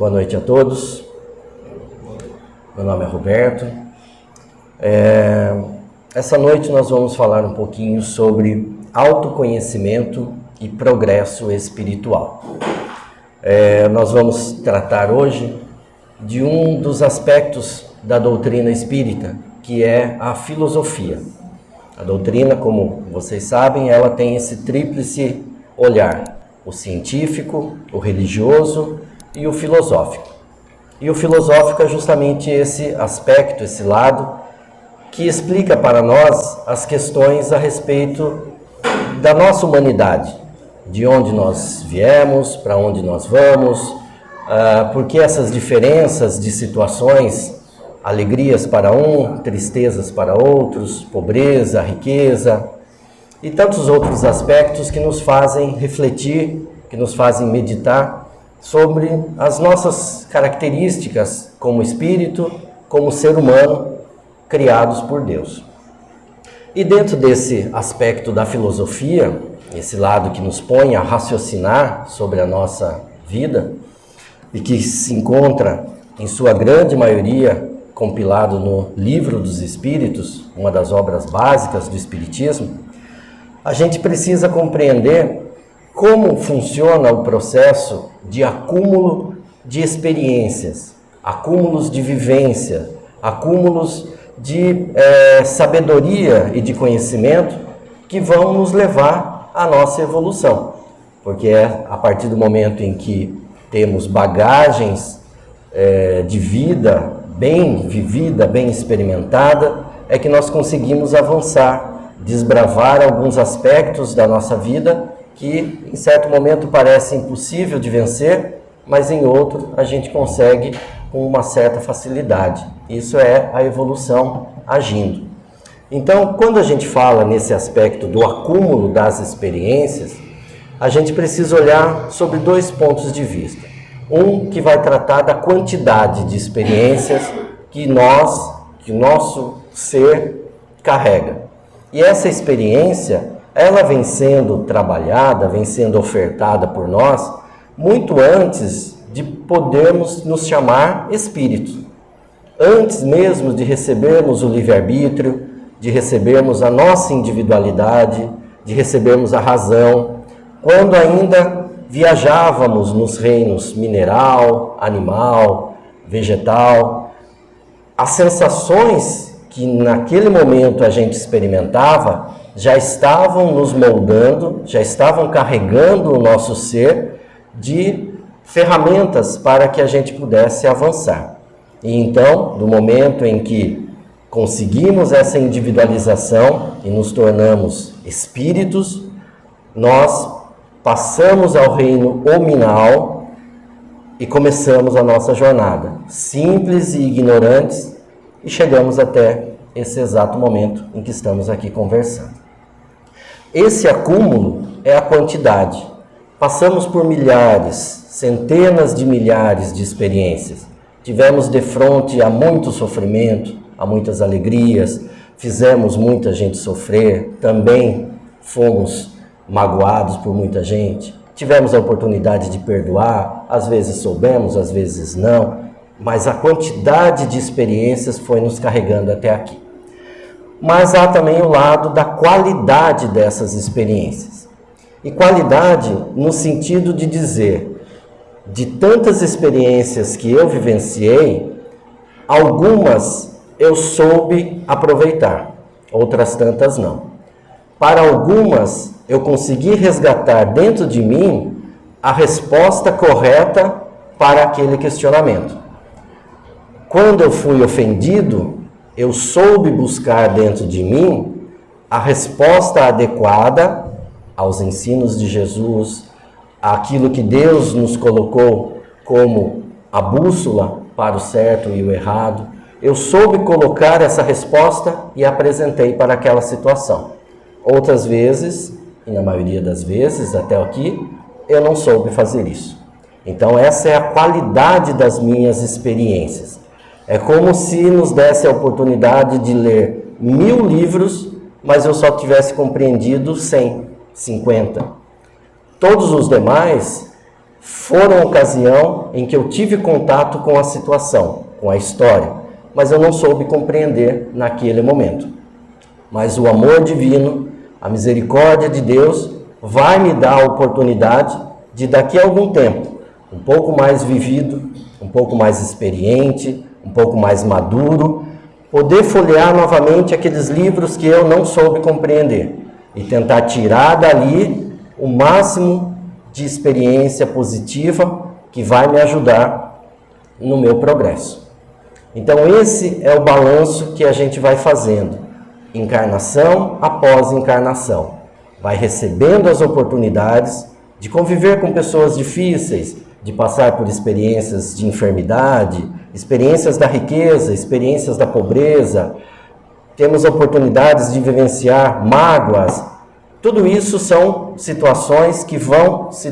Boa noite a todos. Meu nome é Roberto. Essa noite nós vamos falar um pouquinho sobre autoconhecimento e progresso espiritual. Nós vamos tratar hoje de um dos aspectos da doutrina espírita, que é a filosofia. A doutrina, como vocês sabem, ela tem esse tríplice olhar: o científico, o religioso e o filosófico. E o filosófico é justamente esse aspecto, esse lado, que explica para nós as questões a respeito da nossa humanidade, de onde nós viemos, para onde nós vamos, por que essas diferenças de situações, alegrias para um, tristezas para outros, pobreza, riqueza e tantos outros aspectos que nos fazem refletir, que nos fazem meditar sobre as nossas características como espírito, como ser humano, criados por Deus. E dentro desse aspecto da filosofia, esse lado que nos põe a raciocinar sobre a nossa vida e que se encontra, em sua grande maioria, compilado no Livro dos Espíritos, uma das obras básicas do Espiritismo, a gente precisa compreender como funciona o processo de acúmulo de experiências, acúmulos de vivência, acúmulos de sabedoria e de conhecimento que vão nos levar à nossa evolução. Porque é a partir do momento em que temos bagagens de vida bem vivida, bem experimentada, é que nós conseguimos avançar, desbravar alguns aspectos da nossa vida que em certo momento parece impossível de vencer, mas em outro a gente consegue com uma certa facilidade. Isso é a evolução agindo. Então, quando a gente fala nesse aspecto do acúmulo das experiências, a gente precisa olhar sobre dois pontos de vista. Um que vai tratar da quantidade de experiências que o nosso ser carrega. E essa experiência, ela vem sendo trabalhada, vem sendo ofertada por nós, muito antes de podermos nos chamar espíritos. Antes mesmo de recebermos o livre-arbítrio, de recebermos a nossa individualidade, de recebermos a razão, quando ainda viajávamos nos reinos mineral, animal, vegetal, as sensações que naquele momento a gente experimentava já estavam nos moldando, já estavam carregando o nosso ser de ferramentas para que a gente pudesse avançar. E então, no momento em que conseguimos essa individualização e nos tornamos espíritos, nós passamos ao reino hominal e começamos a nossa jornada, simples e ignorantes, e chegamos até esse exato momento em que estamos aqui conversando. Esse acúmulo é a quantidade. Passamos por milhares, centenas de milhares de experiências. Tivemos de frente a muito sofrimento, a muitas alegrias, fizemos muita gente sofrer, também fomos magoados por muita gente, tivemos a oportunidade de perdoar, às vezes soubemos, às vezes não, mas a quantidade de experiências foi nos carregando até aqui. Mas há também o lado da qualidade dessas experiências. E qualidade no sentido de dizer, de tantas experiências que eu vivenciei, algumas eu soube aproveitar, outras tantas não. Para algumas, eu consegui resgatar dentro de mim a resposta correta para aquele questionamento. Quando eu fui ofendido, eu soube buscar dentro de mim a resposta adequada aos ensinos de Jesus, àquilo que Deus nos colocou como a bússola para o certo e o errado. Eu soube colocar essa resposta e apresentei para aquela situação. Outras vezes, e na maioria das vezes até aqui, eu não soube fazer isso. Então essa é a qualidade das minhas experiências. É como se nos desse a oportunidade de ler 1000 livros, mas eu só tivesse compreendido 100, 50. Todos os demais foram ocasião em que eu tive contato com a situação, com a história, mas eu não soube compreender naquele momento. Mas o amor divino, a misericórdia de Deus, vai me dar a oportunidade de, daqui a algum tempo, um pouco mais vivido, um pouco mais experiente, um pouco mais maduro, poder folhear novamente aqueles livros que eu não soube compreender e tentar tirar dali o máximo de experiência positiva que vai me ajudar no meu progresso. Então esse é o balanço que a gente vai fazendo, encarnação após encarnação. Vai recebendo as oportunidades de conviver com pessoas difíceis, de passar por experiências de enfermidade, experiências da riqueza, experiências da pobreza. Temos oportunidades de vivenciar mágoas. Tudo isso são situações que vão se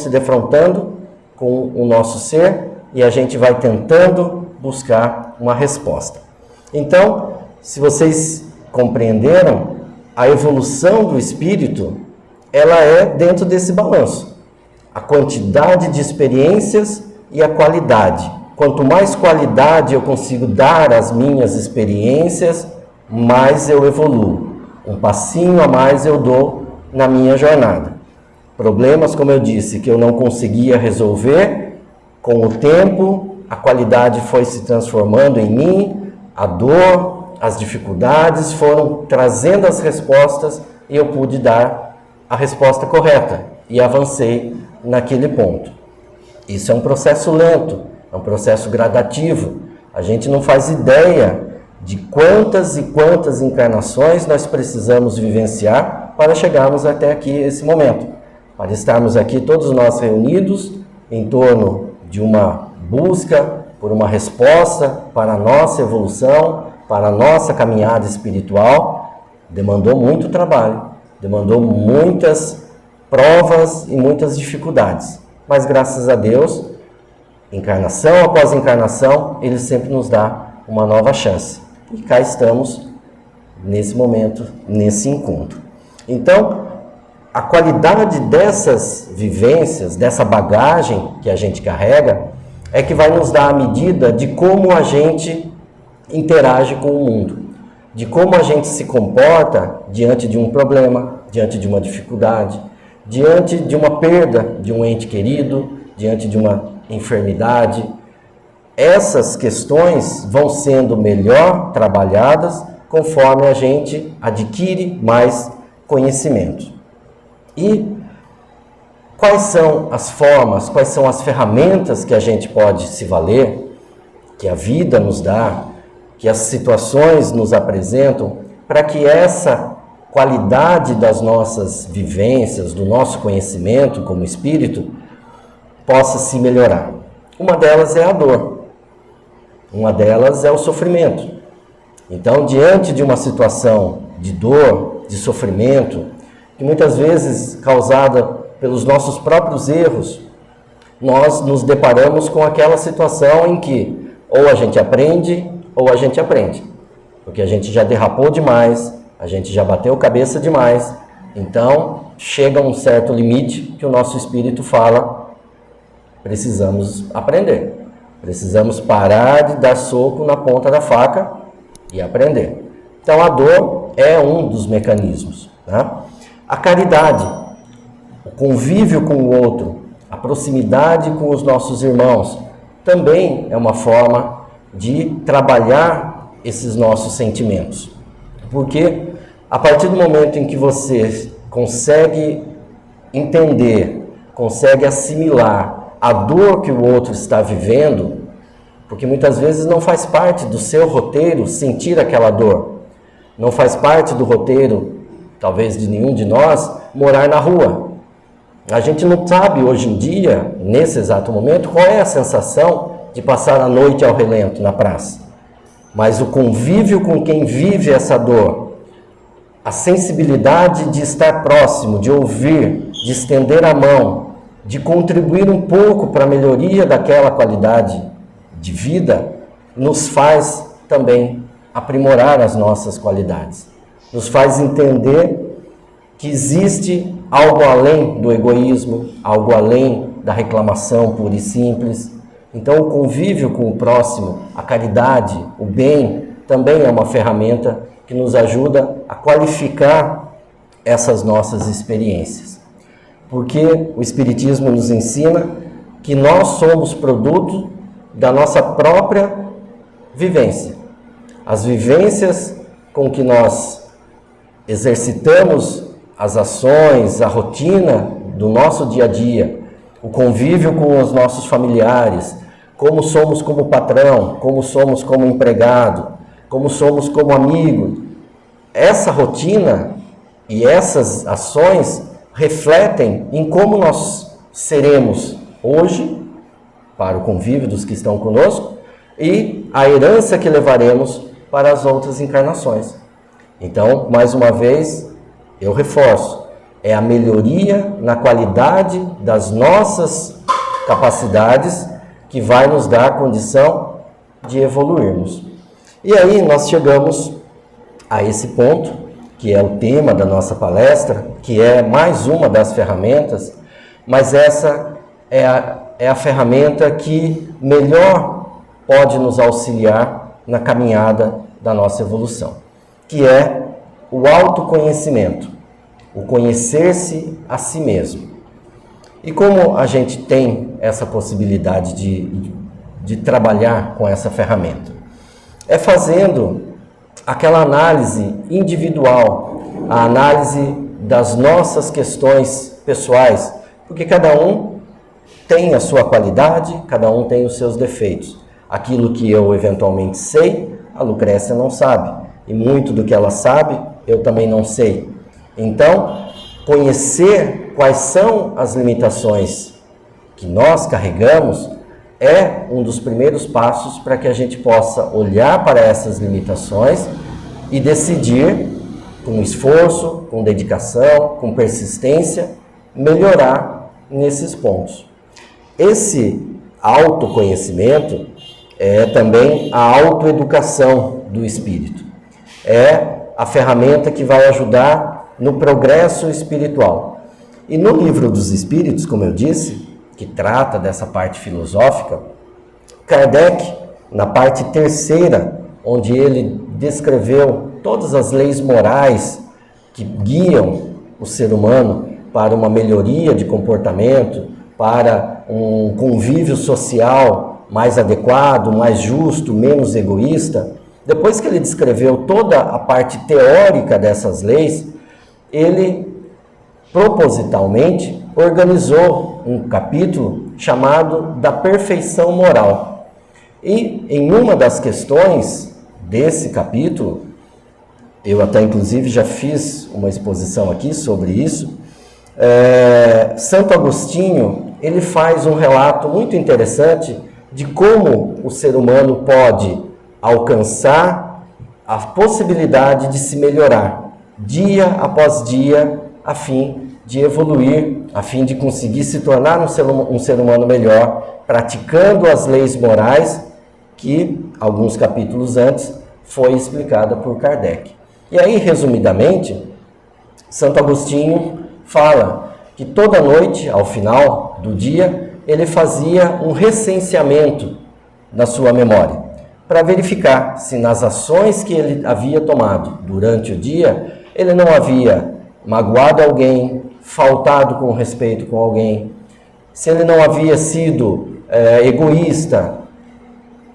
defrontando com o nosso ser e a gente vai tentando buscar uma resposta. Então, se vocês compreenderam, a evolução do espírito, ela é dentro desse balanço. A quantidade de experiências e a qualidade. Quanto mais qualidade eu consigo dar às minhas experiências, mais eu evoluo. Um passinho a mais eu dou na minha jornada. Problemas, como eu disse, que eu não conseguia resolver, com o tempo, a qualidade foi se transformando em mim, a dor, as dificuldades foram trazendo as respostas e eu pude dar a resposta correta e avancei naquele ponto. Isso é um processo lento, é um processo gradativo. A gente não faz ideia de quantas e quantas encarnações nós precisamos vivenciar para chegarmos até aqui, esse momento. Para estarmos aqui todos nós reunidos em torno de uma busca por uma resposta para a nossa evolução, para a nossa caminhada espiritual, demandou muito trabalho, demandou muitas provas e muitas dificuldades. Mas graças a Deus, encarnação após encarnação, Ele sempre nos dá uma nova chance. E cá estamos, nesse momento, nesse encontro. Então, a qualidade dessas vivências, dessa bagagem que a gente carrega, é que vai nos dar a medida de como a gente interage com o mundo, de como a gente se comporta diante de um problema, diante de uma dificuldade, diante de uma perda de um ente querido, diante de uma enfermidade. Essas questões vão sendo melhor trabalhadas conforme a gente adquire mais conhecimento. E quais são as formas, quais são as ferramentas que a gente pode se valer, que a vida nos dá, que as situações nos apresentam, para que essa qualidade das nossas vivências, do nosso conhecimento como espírito, possa se melhorar. Uma delas é a dor, uma delas é o sofrimento. Então, diante de uma situação de dor, de sofrimento, que muitas vezes causada pelos nossos próprios erros, nós nos deparamos com aquela situação em que ou a gente aprende ou a gente aprende, porque a gente já derrapou demais, a gente já bateu cabeça demais, então chega um certo limite que o nosso espírito fala, precisamos aprender, precisamos parar de dar soco na ponta da faca e aprender. Então a dor é um dos mecanismos, tá? A caridade, o convívio com o outro, a proximidade com os nossos irmãos, também é uma forma de trabalhar esses nossos sentimentos. Porque a partir do momento em que você consegue entender, consegue assimilar a dor que o outro está vivendo, porque muitas vezes não faz parte do seu roteiro sentir aquela dor, não faz parte do roteiro, talvez de nenhum de nós, morar na rua. A gente não sabe hoje em dia, nesse exato momento, qual é a sensação de passar a noite ao relento na praça. Mas o convívio com quem vive essa dor, a sensibilidade de estar próximo, de ouvir, de estender a mão, de contribuir um pouco para a melhoria daquela qualidade de vida, nos faz também aprimorar as nossas qualidades. Nos faz entender que existe algo além do egoísmo, algo além da reclamação pura e simples. Então, o convívio com o próximo, a caridade, o bem, também é uma ferramenta que nos ajuda a qualificar essas nossas experiências. Porque o Espiritismo nos ensina que nós somos produto da nossa própria vivência. As vivências com que nós exercitamos as ações, a rotina do nosso dia a dia, o convívio com os nossos familiares, como somos como patrão, como somos como empregado, como somos como amigo. Essa rotina e essas ações refletem em como nós seremos hoje, para o convívio dos que estão conosco, e a herança que levaremos para as outras encarnações. Então, mais uma vez, eu reforço, é a melhoria na qualidade das nossas capacidades que vai nos dar a condição de evoluirmos. E aí nós chegamos a esse ponto, que é o tema da nossa palestra, que é mais uma das ferramentas, mas essa é a ferramenta que melhor pode nos auxiliar na caminhada da nossa evolução, que é o autoconhecimento, o conhecer-se a si mesmo. E como a gente tem essa possibilidade de trabalhar com essa ferramenta? É fazendo aquela análise individual, a análise das nossas questões pessoais, porque cada um tem a sua qualidade, cada um tem os seus defeitos. Aquilo que eu eventualmente sei, a Lucrécia não sabe, e muito do que ela sabe, eu também não sei. Então, conhecer quais são as limitações que nós carregamos é um dos primeiros passos para que a gente possa olhar para essas limitações e decidir, com esforço, com dedicação, com persistência, melhorar nesses pontos. Esse autoconhecimento é também a autoeducação do espírito. É a ferramenta que vai ajudar no progresso espiritual. E no Livro dos Espíritos, como eu disse, que trata dessa parte filosófica, Kardec, na parte terceira, onde ele descreveu todas as leis morais que guiam o ser humano para uma melhoria de comportamento, para um convívio social mais adequado, mais justo, menos egoísta. Depois que ele descreveu toda a parte teórica dessas leis, ele propositalmente organizou um capítulo chamado da perfeição moral. E em uma das questões desse capítulo, eu até inclusive já fiz uma exposição aqui sobre isso, Santo Agostinho, ele faz um relato muito interessante de como o ser humano pode alcançar a possibilidade de se melhorar dia após dia, a fim de evoluir, a fim de conseguir se tornar um ser humano melhor, praticando as leis morais que, alguns capítulos antes, foi explicada por Kardec. E aí, resumidamente, Santo Agostinho fala que toda noite, ao final do dia, ele fazia um recenseamento na sua memória, para verificar se nas ações que ele havia tomado durante o dia, ele não havia magoado alguém, faltado com respeito com alguém, se ele não havia sido egoísta,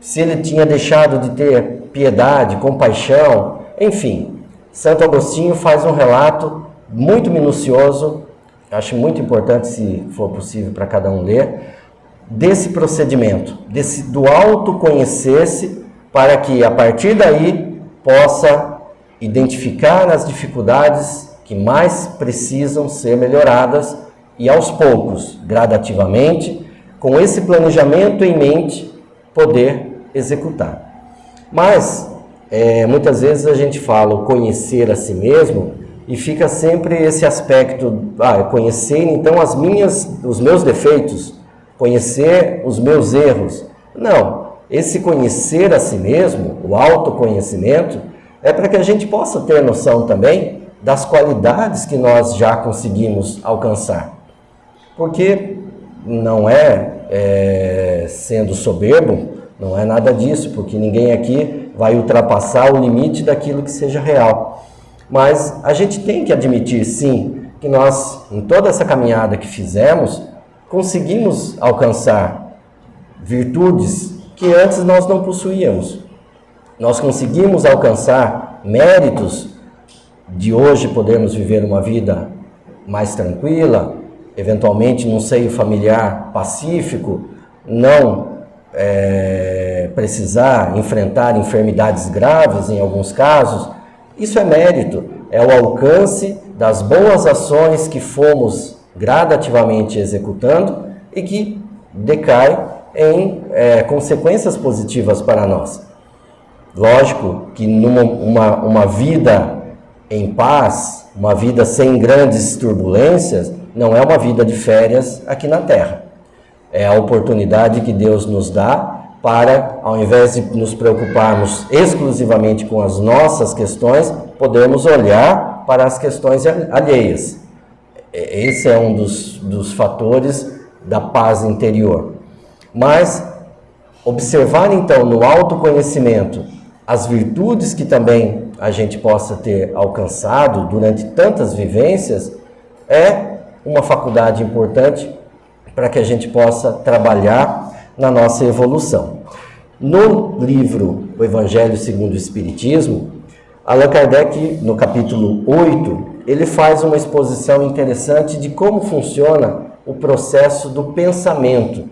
se ele tinha deixado de ter piedade, compaixão, enfim. Santo Agostinho faz um relato muito minucioso, acho muito importante, se for possível para cada um ler, desse procedimento, do autoconhecer-se, para que a partir daí possa identificar as dificuldades que mais precisam ser melhoradas e aos poucos, gradativamente, com esse planejamento em mente, poder executar. Mas, muitas vezes a gente fala o conhecer a si mesmo e fica sempre esse aspecto, conhecer então os meus defeitos, conhecer os meus erros. Não, esse conhecer a si mesmo, o autoconhecimento, é para que a gente possa ter noção também das qualidades que nós já conseguimos alcançar. Porque não é sendo soberbo, não é nada disso, porque ninguém aqui vai ultrapassar o limite daquilo que seja real. Mas a gente tem que admitir, sim, que nós, em toda essa caminhada que fizemos, conseguimos alcançar virtudes que antes nós não possuíamos. Nós conseguimos alcançar méritos de hoje podermos viver uma vida mais tranquila, eventualmente num seio familiar pacífico, não precisar enfrentar enfermidades graves em alguns casos. Isso é mérito, é o alcance das boas ações que fomos gradativamente executando e que decai em consequências positivas para nós. Lógico que uma vida em paz, uma vida sem grandes turbulências, não é uma vida de férias aqui na Terra. É a oportunidade que Deus nos dá para, ao invés de nos preocuparmos exclusivamente com as nossas questões, podermos olhar para as questões alheias. Esse é um dos fatores da paz interior. Mas observar então no autoconhecimento as virtudes que também a gente possa ter alcançado durante tantas vivências é uma faculdade importante para que a gente possa trabalhar na nossa evolução. No livro O Evangelho segundo o Espiritismo, Allan Kardec, no capítulo 8, ele faz uma exposição interessante de como funciona o processo do pensamento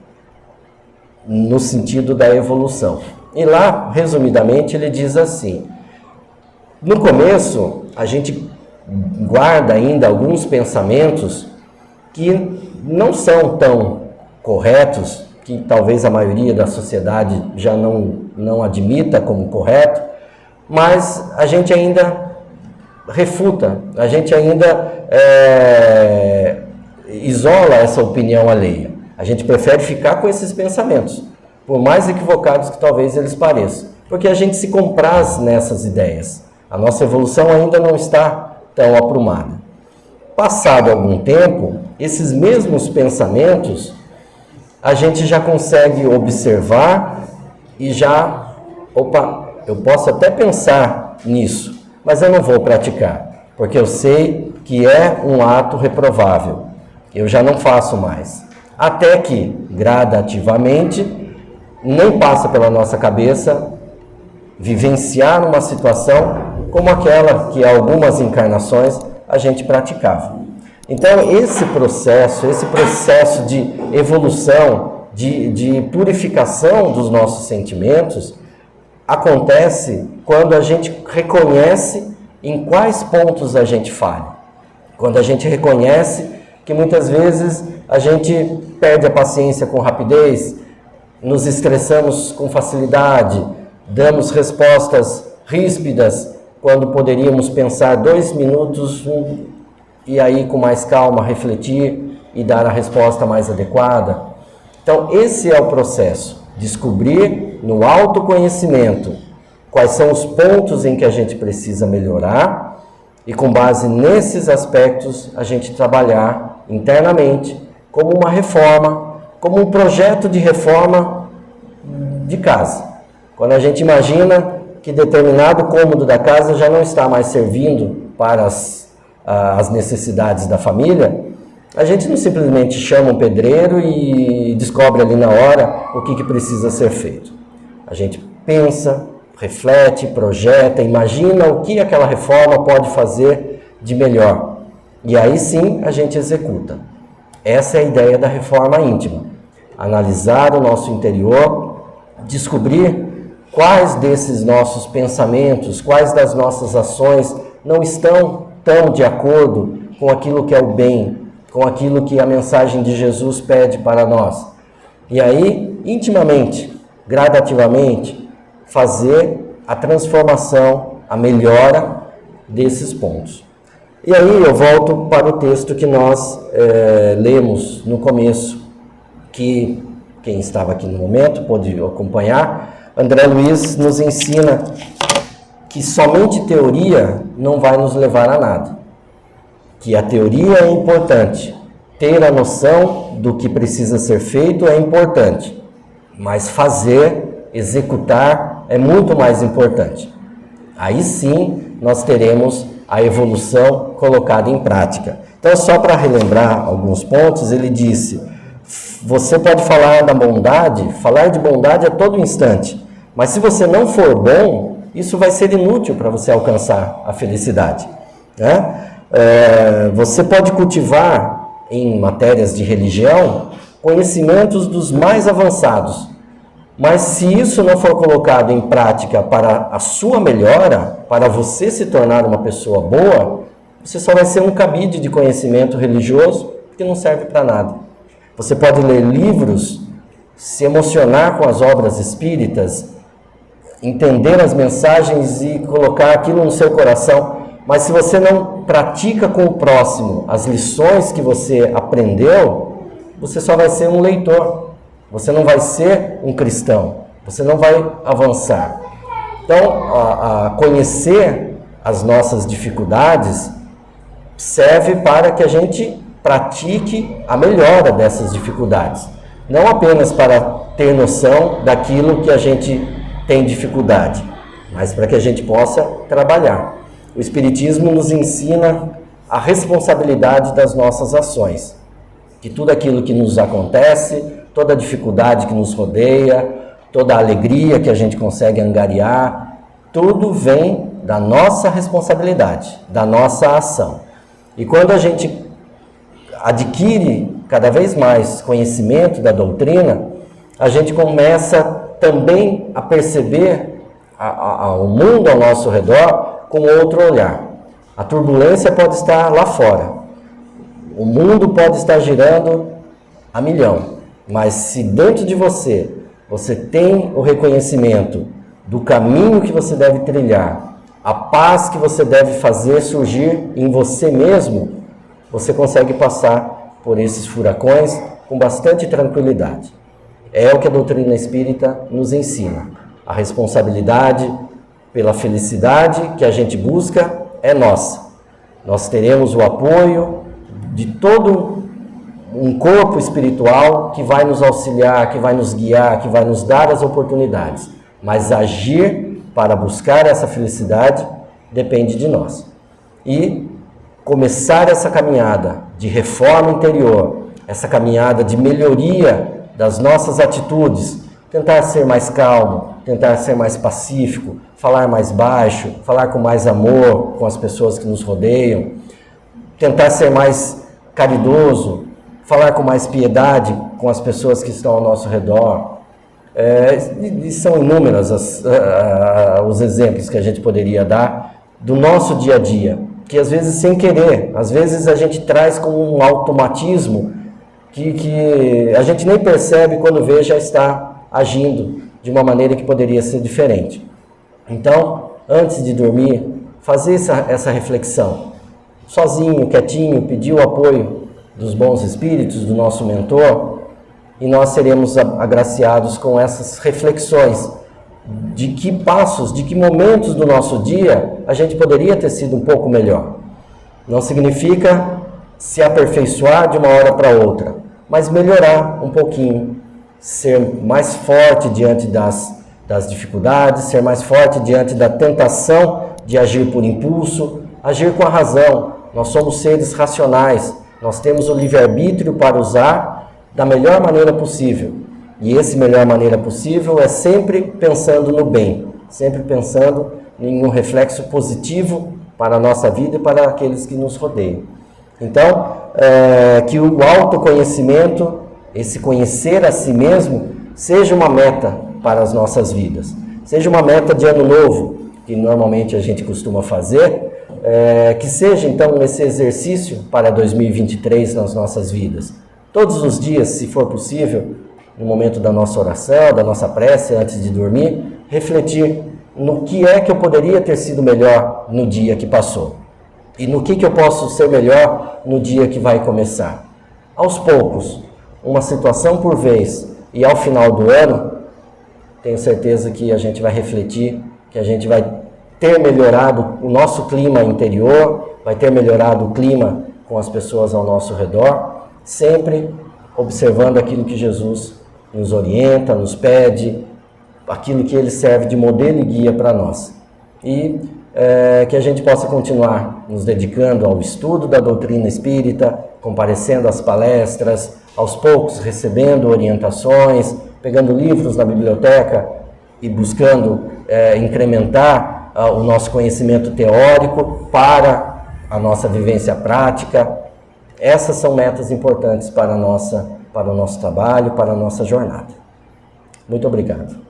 no sentido da evolução. E lá, resumidamente, ele diz assim: no começo, a gente guarda ainda alguns pensamentos que não são tão corretos, que talvez a maioria da sociedade já não admita como correto, mas a gente ainda refuta, a gente ainda isola essa opinião alheia. A gente prefere ficar com esses pensamentos, por mais equivocados que talvez eles pareçam, porque a gente se compraz nessas ideias. A nossa evolução ainda não está tão aprumada. Passado algum tempo, esses mesmos pensamentos a gente já consegue observar e já, eu posso até pensar nisso, mas eu não vou praticar, porque eu sei que é um ato reprovável. Eu já não faço mais. Até que, gradativamente, nem passa pela nossa cabeça vivenciar uma situação como aquela que há algumas encarnações a gente praticava. Então, esse processo de evolução, de purificação dos nossos sentimentos, acontece quando a gente reconhece em quais pontos a gente falha. Quando a gente reconhece que muitas vezes a gente perde a paciência com rapidez, nos estressamos com facilidade, damos respostas ríspidas quando poderíamos pensar 2 minutos e aí com mais calma refletir e dar a resposta mais adequada. Então esse é o processo, descobrir no autoconhecimento quais são os pontos em que a gente precisa melhorar e com base nesses aspectos a gente trabalhar internamente como uma reforma, como um projeto de reforma de casa. Quando a gente imagina que determinado cômodo da casa já não está mais servindo para as necessidades da família, a gente não simplesmente chama um pedreiro e descobre ali na hora o que precisa ser feito. A gente pensa, reflete, projeta, imagina o que aquela reforma pode fazer de melhor. E aí sim a gente executa. Essa é a ideia da reforma íntima. Analisar o nosso interior, descobrir quais desses nossos pensamentos, quais das nossas ações não estão tão de acordo com aquilo que é o bem, com aquilo que a mensagem de Jesus pede para nós. E aí, intimamente, gradativamente, fazer a transformação, a melhora desses pontos. E aí eu volto para o texto que nós lemos no começo, que quem estava aqui no momento pode acompanhar. André Luiz nos ensina que somente teoria não vai nos levar a nada. Que a teoria é importante, ter a noção do que precisa ser feito é importante, mas fazer, executar é muito mais importante. Aí sim nós teremos a evolução colocada em prática. Então, só para relembrar alguns pontos, ele disse: você pode falar de bondade a todo instante, mas se você não for bom, isso vai ser inútil para você alcançar a felicidade, né? Você pode cultivar em matérias de religião conhecimentos dos mais avançados, mas se isso não for colocado em prática para a sua melhora, para você se tornar uma pessoa boa, você só vai ser um cabide de conhecimento religioso que não serve para nada. Você pode ler livros, se emocionar com as obras espíritas, entender as mensagens e colocar aquilo no seu coração, mas se você não pratica com o próximo as lições que você aprendeu, você só vai ser um leitor. Você não vai ser um cristão, você não vai avançar. Então, a conhecer as nossas dificuldades serve para que a gente pratique a melhora dessas dificuldades. Não apenas para ter noção daquilo que a gente tem dificuldade, mas para que a gente possa trabalhar. O Espiritismo nos ensina a responsabilidade das nossas ações, que tudo aquilo que nos acontece, toda a dificuldade que nos rodeia, toda a alegria que a gente consegue angariar, tudo vem da nossa responsabilidade, da nossa ação. E quando a gente adquire cada vez mais conhecimento da doutrina, a gente começa também a perceber o mundo ao nosso redor com outro olhar. A turbulência pode estar lá fora, o mundo pode estar girando a milhão, mas se dentro de você tem o reconhecimento do caminho que você deve trilhar, a paz que você deve fazer surgir em você mesmo, você consegue passar por esses furacões com bastante tranquilidade. É o que a doutrina espírita nos ensina. A responsabilidade pela felicidade que a gente busca é nossa. Nós teremos o apoio de todo um corpo espiritual que vai nos auxiliar, que vai nos guiar, que vai nos dar as oportunidades. Mas agir para buscar essa felicidade depende de nós. E começar essa caminhada de reforma interior, essa caminhada de melhoria das nossas atitudes, tentar ser mais calmo, tentar ser mais pacífico, falar mais baixo, falar com mais amor com as pessoas que nos rodeiam, tentar ser mais caridoso, falar com mais piedade com as pessoas que estão ao nosso redor. E são inúmeros os exemplos que a gente poderia dar do nosso dia a dia, que às vezes sem querer, às vezes a gente traz como um automatismo que a gente nem percebe, quando vê já está agindo de uma maneira que poderia ser diferente. Então, antes de dormir, fazer essa reflexão, sozinho, quietinho, pedir o apoio dos bons espíritos, do nosso mentor, e nós seremos agraciados com essas reflexões de que passos, de que momentos do nosso dia a gente poderia ter sido um pouco melhor. Não significa se aperfeiçoar de uma hora para outra, mas melhorar um pouquinho, ser mais forte diante das dificuldades, ser mais forte diante da tentação de agir por impulso, agir com a razão. Nós somos seres racionais, nós temos o livre-arbítrio para usar da melhor maneira possível. E essa melhor maneira possível é sempre pensando no bem, sempre pensando em um reflexo positivo para a nossa vida e para aqueles que nos rodeiam. Então, que o autoconhecimento, esse conhecer a si mesmo, seja uma meta para as nossas vidas. Seja uma meta de ano novo, que normalmente a gente costuma fazer, que seja então esse exercício para 2023 nas nossas vidas. Todos os dias, se for possível, no momento da nossa oração, da nossa prece, antes de dormir, refletir no que é que eu poderia ter sido melhor no dia que passou. E no que eu posso ser melhor no dia que vai começar. Aos poucos, uma situação por vez, e ao final do ano, tenho certeza que a gente vai refletir, que a gente vai ter melhorado o nosso clima interior, vai ter melhorado o clima com as pessoas ao nosso redor, sempre observando aquilo que Jesus nos orienta, nos pede, aquilo que Ele serve de modelo e guia para nós. E que a gente possa continuar nos dedicando ao estudo da doutrina espírita, comparecendo às palestras, aos poucos recebendo orientações, pegando livros na biblioteca e buscando incrementar o nosso conhecimento teórico para a nossa vivência prática. Essas são metas importantes para o nosso trabalho, para a nossa jornada. Muito obrigado.